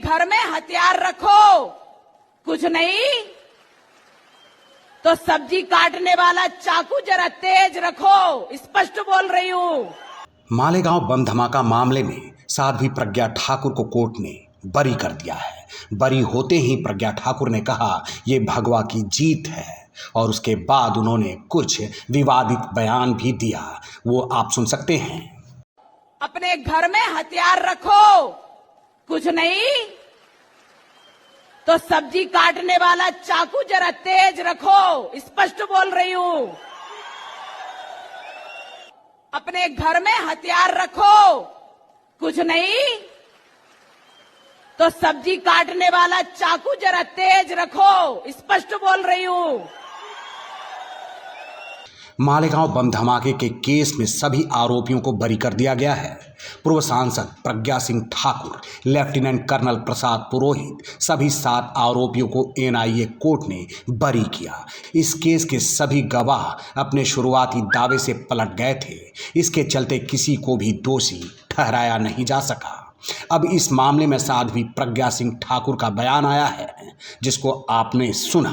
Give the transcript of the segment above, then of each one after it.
घर में हथियार रखो, कुछ नहीं तो सब्जी काटने वाला चाकू जरा तेज रखो, स्पष्ट बोल रही हूं। मालेगांव बम धमाका मामले में साध्वी प्रज्ञा ठाकुर को कोर्ट ने बरी कर दिया है। बरी होते ही प्रज्ञा ठाकुर ने कहा ये भगवा की जीत है और उसके बाद उन्होंने कुछ विवादित बयान भी दिया, वो आप सुन सकते हैं। अपने घर में हथियार रखो, कुछ नहीं तो सब्जी काटने वाला चाकू जरा तेज रखो, स्पष्ट बोल रही हूं। अपने घर में हथियार रखो, कुछ नहीं तो सब्जी काटने वाला चाकू जरा तेज रखो, स्पष्ट बोल रही हूं। मालेगांव बम धमाके के केस में सभी आरोपियों को बरी कर दिया गया है। पूर्व सांसद प्रज्ञा सिंह ठाकुर, लेफ्टिनेंट कर्नल प्रसाद पुरोहित, सभी 7 आरोपियों को एनआईए कोर्ट ने बरी किया। इस केस के सभी गवाह अपने शुरुआती दावे से पलट गए थे, इसके चलते किसी को भी दोषी ठहराया नहीं जा सका। अब इस मामले में साध्वी प्रज्ञा सिंह ठाकुर का बयान आया है, जिसको आपने सुना।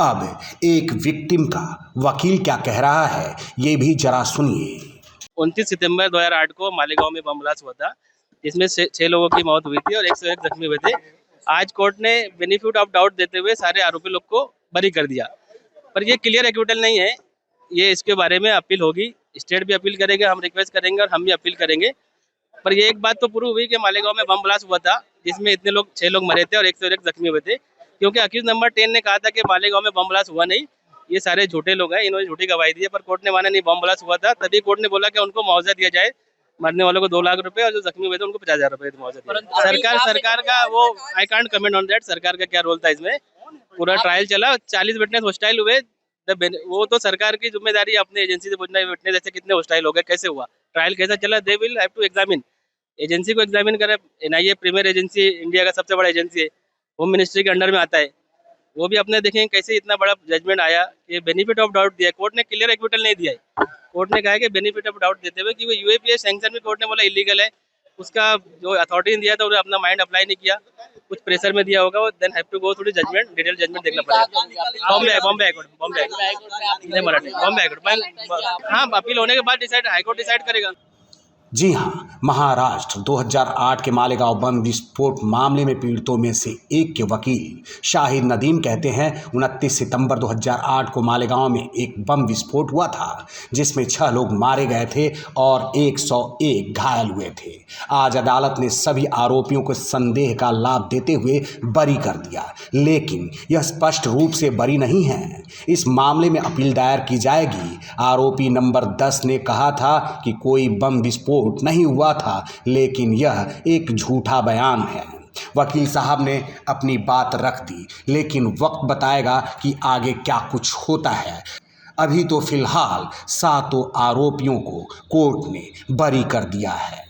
अब एक विक्टिम का वकील क्या कह रहा है, ये भी जरा सुनिए। 29 सितंबर 2008 को मालेगांव में बम ब्लास्ट हुआ था, जिसमें 6 लोगों की मौत हुई थी और 101 जख्मी हुए थे। आज कोर्ट ने बेनिफिट ऑफ डाउट देते हुए सारे आरोपी लोग को बरी कर दिया, पर ये क्लियर एक्विटल नहीं है। ये इसके बारे में अपील होगी, स्टेट भी अपील करेंगे, हम रिक्वेस्ट करेंगे और हम भी अपील करेंगे। पर ये एक बात तो प्रूव हुई कि मालेगांव में बम ब्लास्ट हुआ था, जिसमें इतने लोग 6 लोग मरे थे और 101 जख्मी हुए थे, क्योंकि अक्यूज नंबर 10 ने कहा था कि मालेगांव में बम ब्लास्ट हुआ नहीं, ये सारे झूठे लोग हैं, इन्होंने झूठी गवाही दी है। पर कोर्ट ने माना नहीं, बम ब्लास्ट हुआ था। तभी कोर्ट ने बोला कि उनको मुआवजा दिया जाए, मरने वालों को 2 लाख रुपए और जो जख्मी हुए थे उनको 50,000 रुपए मुआवजा दिया। सरकार का वो I can't comment on that, सरकार का क्या रोल था इसमें। पूरा ट्रायल चला, 40 विटनेस हॉस्टाइल हुए, वो तो सरकार की जिम्मेदारी है अपने एजेंसी से पूछना, विटनेस ऐसे कितने हॉस्टाइल हो गए, कैसे हुआ, ट्रायल कैसा चला, they will have to examine. Agency को एग्जामिन करे। एनआईए प्रीमियर एजेंसी, इंडिया का सबसे बड़ा एजेंसी है, होम मिनिस्ट्री के अंडर में आता है, वो भी अपने देखेंगे कैसे इतना बड़ा जजमेंट आया। ये बेनिफिट ऑफ डाउट दिया, कोर्ट ने क्लियर एक्विटल नहीं दिया है। कोर्ट ने कहा है कि बेनिफिट ऑफ डाउट देते हुए कि वो यूएपीए सैंक्शन भी कोर्ट ने बोला इलीगल है, उसका जो अथॉरिटी ने दिया था उन्होंने अपना माइंड अप्लाई नहीं किया, कुछ प्रेशर में दिया होगा। Then have to go through judgement, detail judgement देखना पड़ेगा। बॉम्बे हाईकोर्ट, हाँ, अपील होने के बाद डिसाइड हाईकोर्ट डिसाइड करेगा। जी हाँ, महाराष्ट्र 2008 के मालेगांव बम विस्फोट मामले में पीड़ितों में से एक के वकील शाहिद नदीम कहते हैं 29 सितंबर 2008 को मालेगांव में एक बम विस्फोट हुआ था, जिसमें 6 लोग मारे गए थे और 101 घायल हुए थे। आज अदालत ने सभी आरोपियों को संदेह का लाभ देते हुए बरी कर दिया, लेकिन यह स्पष्ट रूप से बरी नहीं है। इस मामले में अपील दायर की जाएगी। आरोपी नंबर 10 ने कहा था कि कोई बम विस्फोट नहीं हुआ था, लेकिन यह एक झूठा बयान है। वकील साहब ने अपनी बात रख दी, लेकिन वक्त बताएगा कि आगे क्या कुछ होता है। अभी तो फिलहाल 7 आरोपियों को कोर्ट ने बरी कर दिया है।